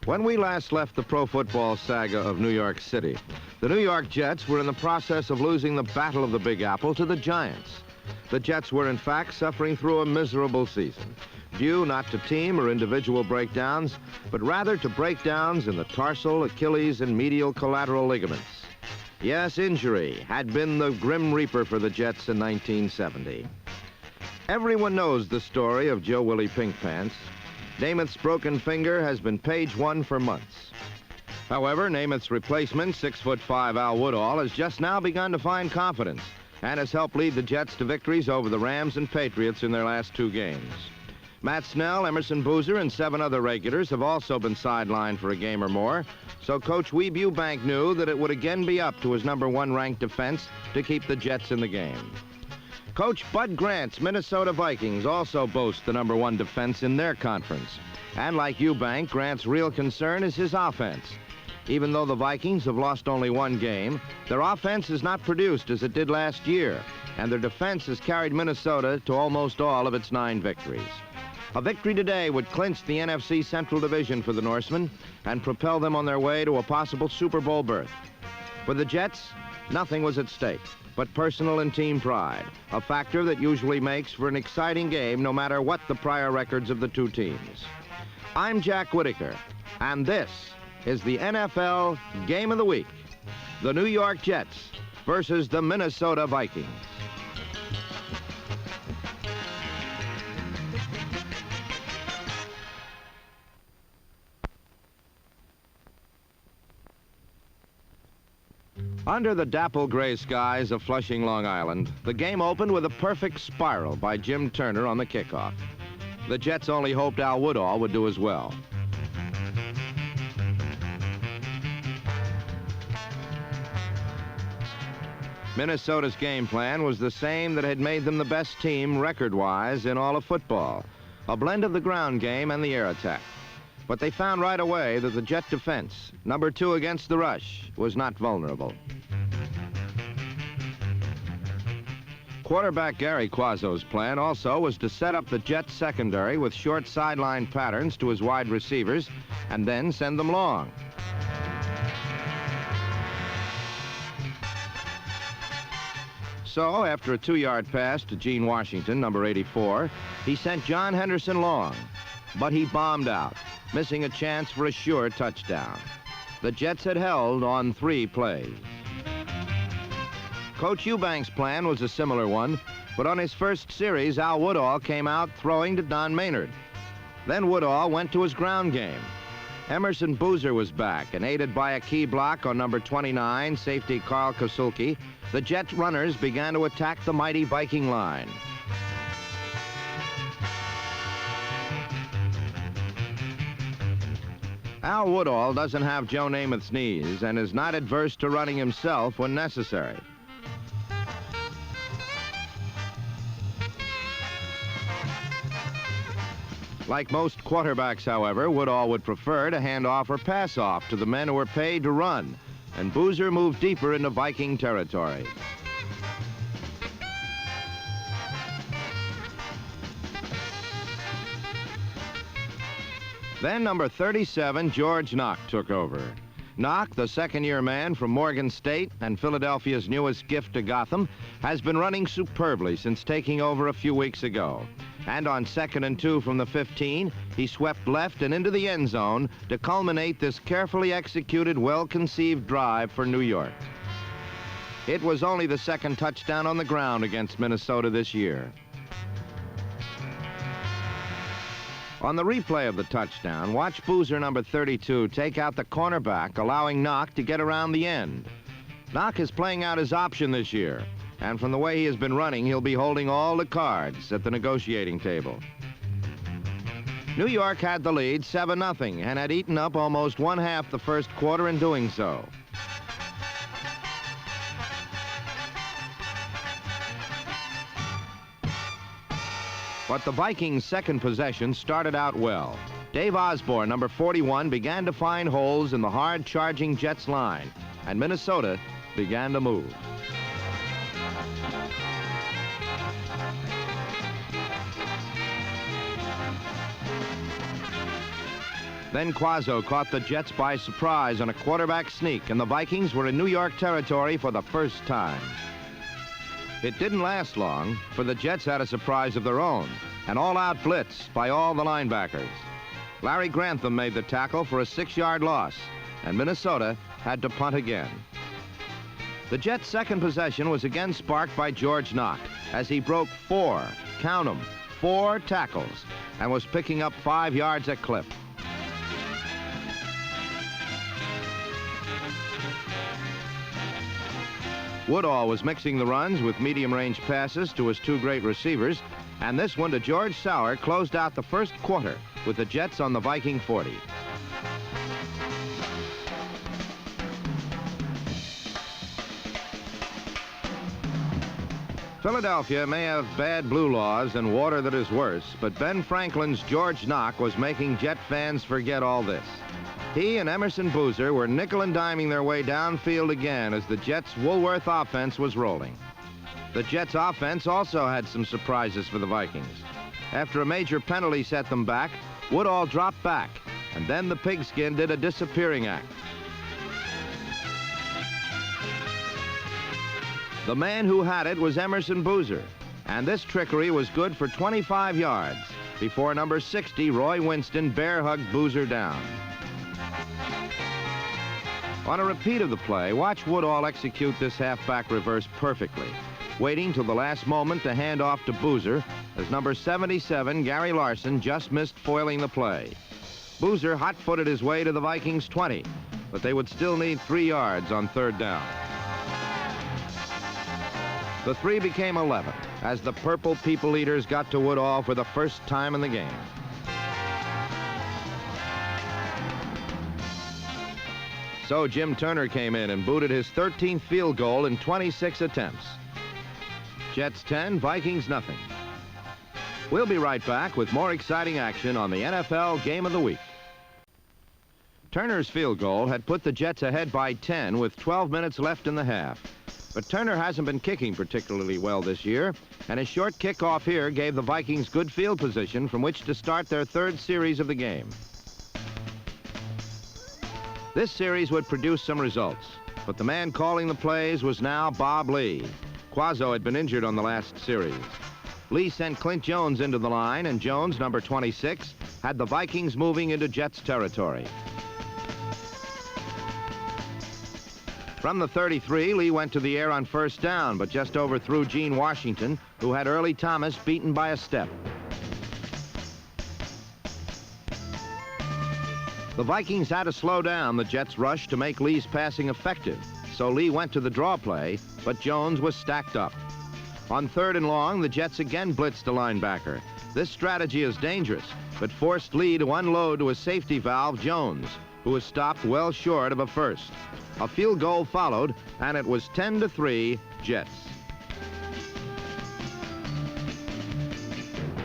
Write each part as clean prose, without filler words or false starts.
When we last left the pro football saga of New York City, the New York Jets were in the process of losing the Battle of the Big Apple to the Giants. The Jets were, in fact, suffering through a miserable season, due not to team or individual breakdowns, but rather to breakdowns in the tarsal, Achilles, and medial collateral ligaments. Yes, injury had been the grim reaper for the Jets in 1970. Everyone knows the story of Joe Willie Pinkpants. Namath's broken finger has been page one for months. However, Namath's replacement, 6'5" Al Woodall, has just now begun to find confidence and has helped lead the Jets to victories over the Rams and Patriots in their last two games. Matt Snell, Emerson Boozer, and 7 other regulars have also been sidelined for a game or more, so Coach Weeb Eubank knew that it would again be up to his #1 ranked defense to keep the Jets in the game. Coach Bud Grant's Minnesota Vikings also boast the #1 defense in their conference. And like Eubank, Grant's real concern is his offense. Even though the Vikings have lost only one game, their offense has not produced as it did last year, and their defense has carried Minnesota to almost all of its 9 victories. A victory today would clinch the NFC Central Division for the Norsemen and propel them on their way to a possible Super Bowl berth. For the Jets, nothing was at stake but personal and team pride, a factor that usually makes for an exciting game no matter what the prior records of the two teams. I'm Jack Whitaker, and this is the NFL Game of the Week, the New York Jets versus the Minnesota Vikings. Under the dapple gray skies of Flushing, Long Island, the game opened with a perfect spiral by Jim Turner on the kickoff. The Jets only hoped Al Woodall would do as well. Minnesota's game plan was the same that had made them the best team record-wise in all of football, a blend of the ground game and the air attack. But they found right away that the Jet defense, #2 against the rush, was not vulnerable. Quarterback Gary Quazzo's plan also was to set up the Jets secondary with short sideline patterns to his wide receivers and then send them long. So, after a 2-yard pass to Gene Washington, number 84, he sent John Henderson long, but he bombed out, missing a chance for a sure touchdown. The Jets had held on 3 plays. Coach Eubank's plan was a similar one, but on his first series, Al Woodall came out throwing to Don Maynard. Then Woodall went to his ground game. Emerson Boozer was back, and aided by a key block on number 29, safety Carl Kosulki, the Jets runners began to attack the mighty Viking line. Al Woodall doesn't have Joe Namath's knees and is not adverse to running himself when necessary. Like most quarterbacks, however, Woodall would prefer to hand off or pass off to the men who are paid to run, and Boozer moved deeper into Viking territory. Then number 37, George Knock, took over. Knock, the second-year man from Morgan State and Philadelphia's newest gift to Gotham, has been running superbly since taking over a few weeks ago. And on 2nd and 2 from the 15, he swept left and into the end zone to culminate this carefully executed, well-conceived drive for New York. It was only the second touchdown on the ground against Minnesota this year. On the replay of the touchdown, watch Boozer, number 32, take out the cornerback, allowing Knock to get around the end. Knock is playing out his option this year, and from the way he has been running, he'll be holding all the cards at the negotiating table. New York had the lead 7-0 and had eaten up almost 1/2 the first quarter in doing so. But the Vikings' second possession started out well. Dave Osborne, number 41, began to find holes in the hard-charging Jets line, and Minnesota began to move. Then Quazzo caught the Jets by surprise on a quarterback sneak, and the Vikings were in New York territory for the first time. It didn't last long, for the Jets had a surprise of their own, an all-out blitz by all the linebackers. Larry Grantham made the tackle for a 6-yard loss, and Minnesota had to punt again. The Jets' second possession was again sparked by George Knock, as he broke 4, count 'em, 4 tackles, and was picking up 5 yards a clip. Woodall was mixing the runs with medium-range passes to his 2 great receivers, and this one to George Sauer closed out the first quarter with the Jets on the Viking 40. Philadelphia may have bad blue laws and water that is worse, but Ben Franklin's George Knock was making Jet fans forget all this. He and Emerson Boozer were nickel and diming their way downfield again as the Jets' Woolworth offense was rolling. The Jets' offense also had some surprises for the Vikings. After a major penalty set them back, Woodall dropped back, and then the pigskin did a disappearing act. The man who had it was Emerson Boozer, and this trickery was good for 25 yards before number 60, Roy Winston, bear-hugged Boozer down. On a repeat of the play, watch Woodall execute this halfback reverse perfectly, waiting till the last moment to hand off to Boozer as number 77, Gary Larson, just missed foiling the play. Boozer hot-footed his way to the Vikings 20, but they would still need 3 yards on 3rd down. The 3 became 11 as the Purple People Eaters got to Woodall for the first time in the game. So Jim Turner came in and booted his 13th field goal in 26 attempts. Jets 10, Vikings nothing. We'll be right back with more exciting action on the NFL Game of the Week. Turner's field goal had put the Jets ahead by 10 with 12 minutes left in the half. But Turner hasn't been kicking particularly well this year, and his short kickoff here gave the Vikings good field position from which to start their 3rd series of the game. This series would produce some results, but the man calling the plays was now Bob Lee. Quazzo had been injured on the last series. Lee sent Clint Jones into the line, and Jones, number 26, had the Vikings moving into Jets territory. From the 33, Lee went to the air on 1st down, but just overthrew Gene Washington, who had Earlie Thomas beaten by a step. The Vikings had to slow down the Jets' rush to make Lee's passing effective, so Lee went to the draw play, but Jones was stacked up. On 3rd and long, the Jets again blitzed a linebacker. This strategy is dangerous, but forced Lee to unload to a safety valve, Jones, who was stopped well short of a first. A field goal followed, and it was 10-3, Jets.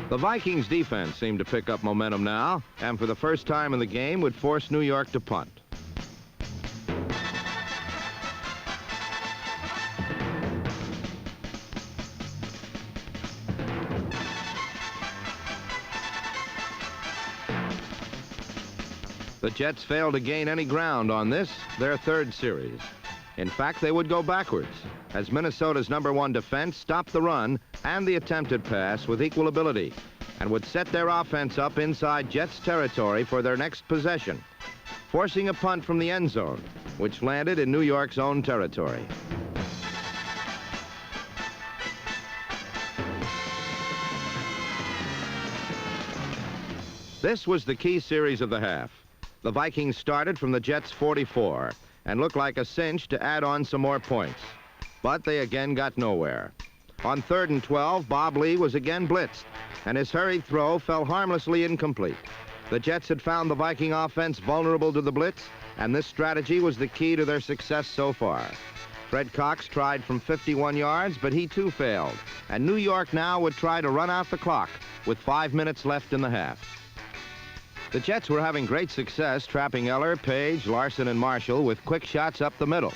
The Vikings defense seemed to pick up momentum now, and for the first time in the game would force New York to punt. The Jets failed to gain any ground on this, their 3rd series. In fact, they would go backwards, as Minnesota's number 1 defense stopped the run and the attempted pass with equal ability, and would set their offense up inside Jets territory for their next possession, forcing a punt from the end zone, which landed in New York's own territory. This was the key series of the half. The Vikings started from the Jets' 44 and looked like a cinch to add on some more points. But they again got nowhere. On 3rd and 12, Bob Lee was again blitzed, and his hurried throw fell harmlessly incomplete. The Jets had found the Viking offense vulnerable to the blitz, and this strategy was the key to their success so far. Fred Cox tried from 51 yards, but he too failed, and New York now would try to run out the clock with 5 minutes left in the half. The Jets were having great success trapping Eller, Page, Larson, and Marshall with quick shots up the middle,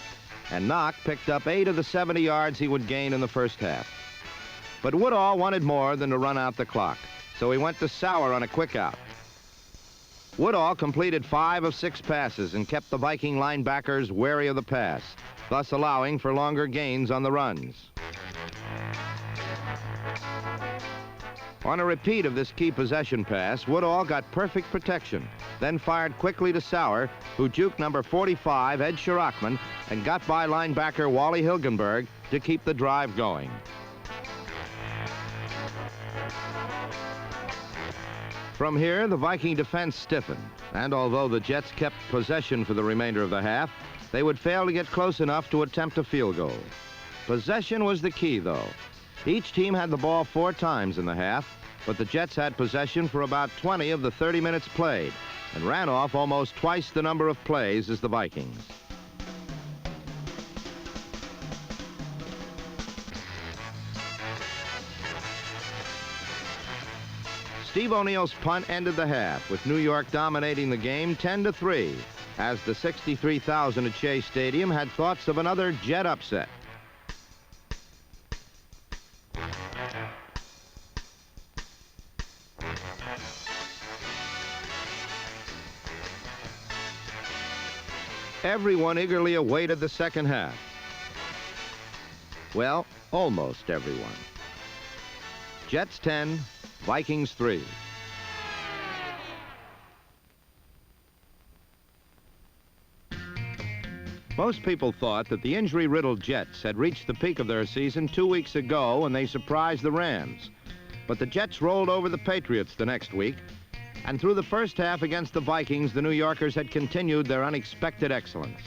and Knock picked up 8 of the 70 yards he would gain in the first half. But Woodall wanted more than to run out the clock, so he went to Sauer on a quick out. Woodall completed 5 of 6 passes and kept the Viking linebackers wary of the pass, thus allowing for longer gains on the runs. On a repeat of this key possession pass, Woodall got perfect protection, then fired quickly to Sauer, who juked number 45, Ed Shirachman, and got by linebacker Wally Hilgenberg to keep the drive going. From here, the Viking defense stiffened, and although the Jets kept possession for the remainder of the half, they would fail to get close enough to attempt a field goal. Possession was the key, though. Each team had the ball 4 times in the half, but the Jets had possession for about 20 of the 30 minutes played and ran off almost twice the number of plays as the Vikings. Steve O'Neill's punt ended the half, with New York dominating the game 10-3, as the 63,000 at Shea Stadium had thoughts of another Jet upset. Everyone eagerly awaited the second half. Well, almost everyone. Jets 10, Vikings 3. Most people thought that the injury-riddled Jets had reached the peak of their season 2 weeks ago when they surprised the Rams. But the Jets rolled over the Patriots the next week, and through the first half against the Vikings, the New Yorkers had continued their unexpected excellence.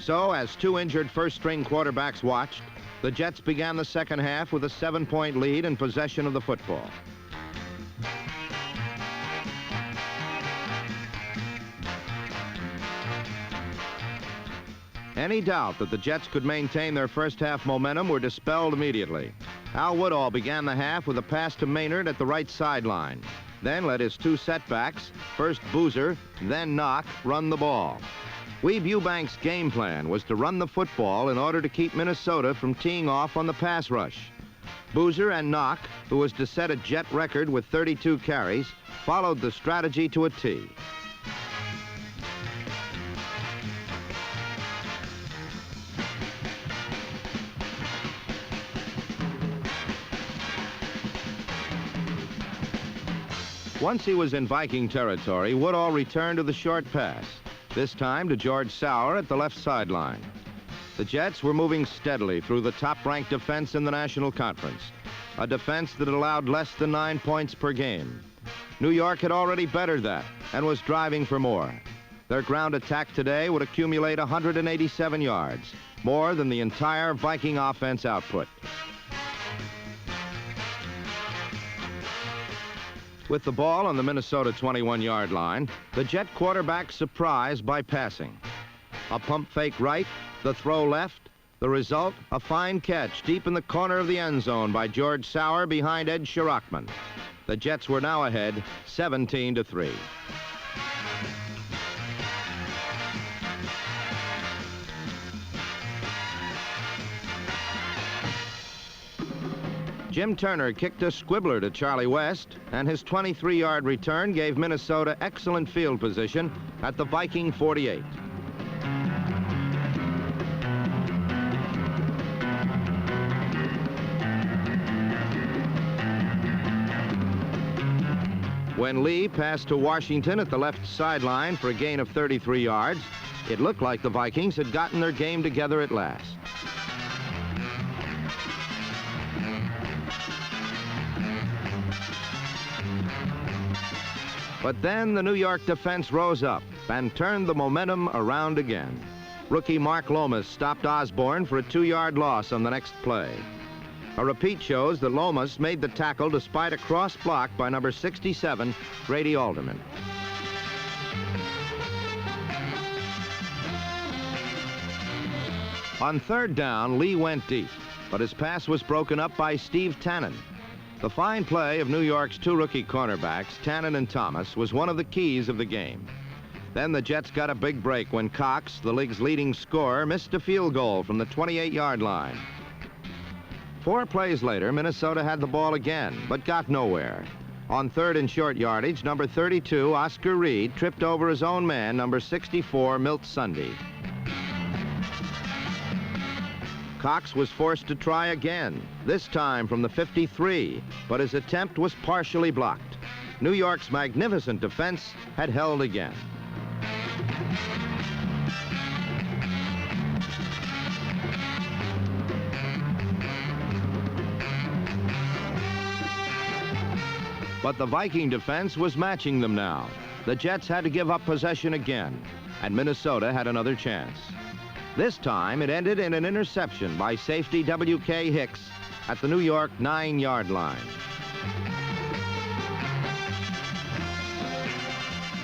So, as 2 injured first-string quarterbacks watched, the Jets began the second half with a 7-point lead and possession of the football. Any doubt that the Jets could maintain their first-half momentum were dispelled immediately. Al Woodall began the half with a pass to Maynard at the right sideline, then let his 2 setbacks, first Boozer, then Knock, run the ball. Weeb Eubank's game plan was to run the football in order to keep Minnesota from teeing off on the pass rush. Boozer and Knock, who was to set a Jet record with 32 carries, followed the strategy to a T. Once he was in Viking territory, Woodall returned to the short pass, this time to George Sauer at the left sideline. The Jets were moving steadily through the top-ranked defense in the National Conference, a defense that allowed less than 9 points per game. New York had already bettered that and was driving for more. Their ground attack today would accumulate 187 yards, more than the entire Viking offense output. With the ball on the Minnesota 21-yard line, the Jet quarterback surprised by passing. A pump fake right, the throw left. The result, a fine catch deep in the corner of the end zone by George Sauer behind Ed Shirachman. The Jets were now ahead 17-3. Jim Turner kicked a squibbler to Charlie West, and his 23-yard return gave Minnesota excellent field position at the Viking 48. When Lee passed to Washington at the left sideline for a gain of 33 yards, it looked like the Vikings had gotten their game together at last. But then the New York defense rose up and turned the momentum around again. Rookie Mark Lomas stopped Osborne for a 2-yard loss on the next play. A repeat shows that Lomas made the tackle despite a cross block by number 67, Grady Alderman. On third down, Lee went deep, but his pass was broken up by Steve Tannen. The fine play of New York's 2 rookie cornerbacks, Tannen and Thomas, was one of the keys of the game. Then the Jets got a big break when Cox, the league's leading scorer, missed a field goal from the 28-yard line. 4 plays later, Minnesota had the ball again, but got nowhere. On third and short yardage, number 32, Oscar Reed, tripped over his own man, number 64, Milt Sunday. Cox was forced to try again, this time from the 53, but his attempt was partially blocked. New York's magnificent defense had held again. But the Viking defense was matching them now. The Jets had to give up possession again, and Minnesota had another chance. This time, it ended in an interception by safety W.K. Hicks at the New York 9-yard line.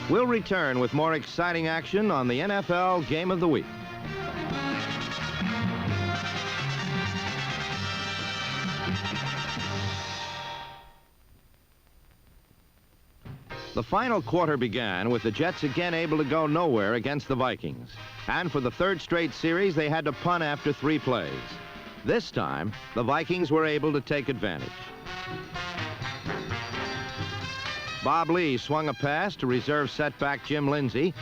We'll return with more exciting action on the NFL Game of the Week. The final quarter began with the Jets again able to go nowhere against the Vikings. And for the third straight series, they had to punt after 3 plays. This time, the Vikings were able to take advantage. Bob Lee swung a pass to reserve setback Jim Lindsay,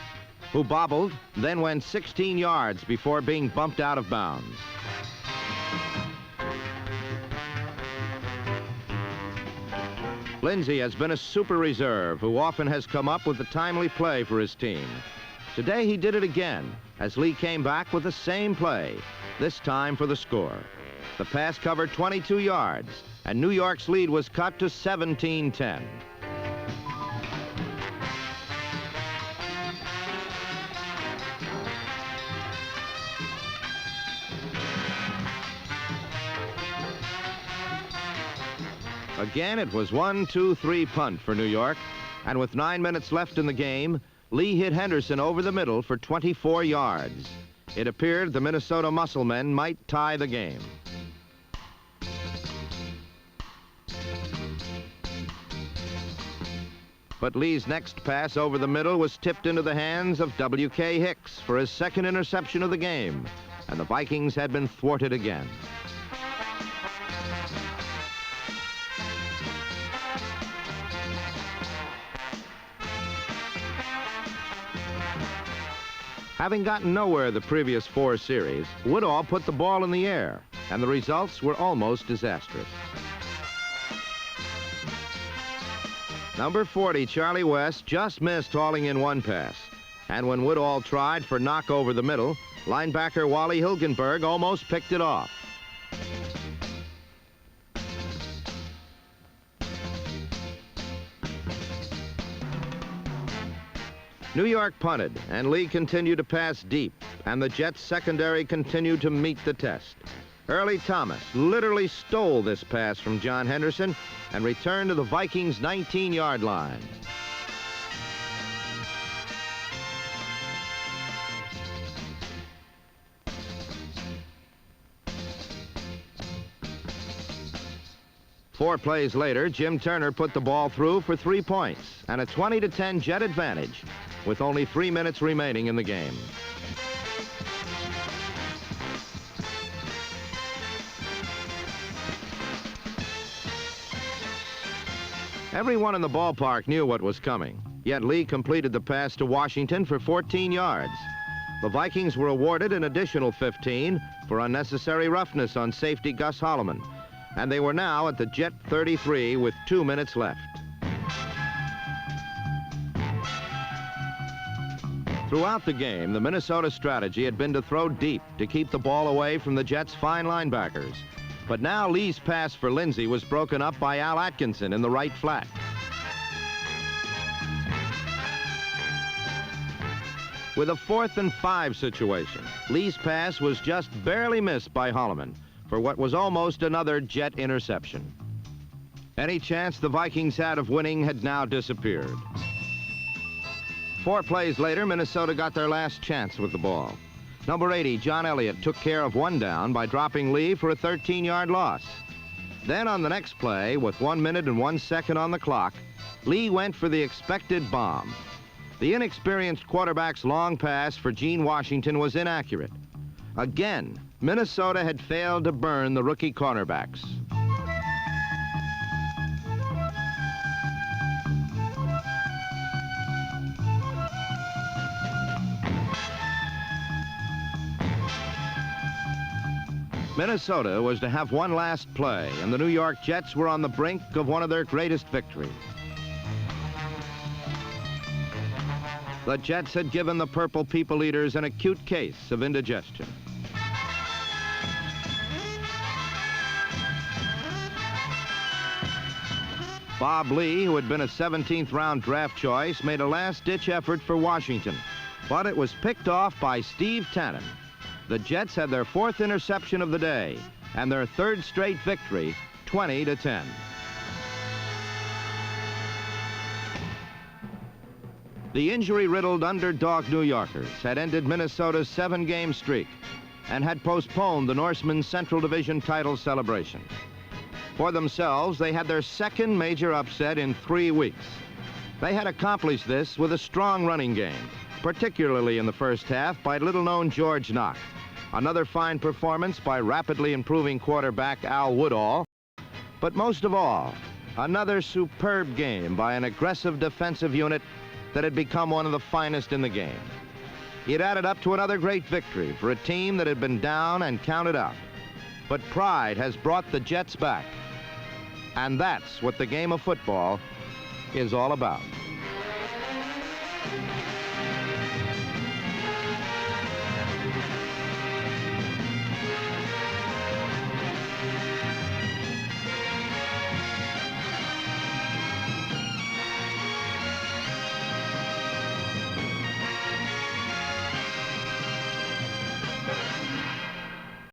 who bobbled, then went 16 yards before being bumped out of bounds. Lindsay has been a super reserve who often has come up with a timely play for his team. Today he did it again as Lee came back with the same play, this time for the score. The pass covered 22 yards, and New York's lead was cut to 17-10. Again, it was 1-2-3 punt for New York, and with 9 minutes left in the game, Lee hit Henderson over the middle for 24 yards. It appeared the Minnesota Musclemen might tie the game. But Lee's next pass over the middle was tipped into the hands of W.K. Hicks for his second interception of the game, and the Vikings had been thwarted again. Having gotten nowhere the previous 4 series, Woodall put the ball in the air, and the results were almost disastrous. Number 40, Charlie West, just missed hauling in 1 pass, and when Woodall tried for knock over the middle, linebacker Wally Hilgenberg almost picked it off. New York punted, and Lee continued to pass deep, and the Jets' secondary continued to meet the test. Early Thomas literally stole this pass from John Henderson and returned to the Vikings' 19-yard line. Four plays later, Jim Turner put the ball through for 3 points and a 20-10 Jet advantage with only 3 minutes remaining in the game. Everyone in the ballpark knew what was coming, yet Lee completed the pass to Washington for 14 yards. The Vikings were awarded an additional 15 for unnecessary roughness on safety Gus Holloman, and they were now at the Jet 33 with 2 minutes left. Throughout the game, the Minnesota strategy had been to throw deep to keep the ball away from the Jets' fine linebackers. But now Lee's pass for Lindsay was broken up by Al Atkinson in the right flat. With a 4th and 5 situation, Lee's pass was just barely missed by Holloman for what was almost another Jet interception. Any chance the Vikings had of winning had now disappeared. 4 plays later, Minnesota got their last chance with the ball. Number 80, John Elliott, took care of 1 down by dropping Lee for a 13-yard loss. Then on the next play, with 1 minute and 1 second on the clock, Lee went for the expected bomb. The inexperienced quarterback's long pass for Gene Washington was inaccurate. Again, Minnesota had failed to burn the rookie cornerbacks. Minnesota was to have one last play, and the New York Jets were on the brink of one of their greatest victories. The Jets had given the Purple People Eaters an acute case of indigestion. Bob Lee, who had been a 17th round draft choice, made a last-ditch effort for Washington, but it was picked off by Steve Tannen. The Jets had their 4th interception of the day and their 3rd straight victory, 20-10. The injury-riddled underdog New Yorkers had ended Minnesota's 7-game streak and had postponed the Norsemen's Central Division title celebration. For themselves, they had their 2nd major upset in 3 weeks. They had accomplished this with a strong running game, particularly in the first half by little-known George Knox. Another fine performance by rapidly improving quarterback Al Woodall. But most of all, another superb game by an aggressive defensive unit that had become one of the finest in the game. It added up to another great victory for a team that had been down and counted out. But pride has brought the Jets back. And that's what the game of football is all about.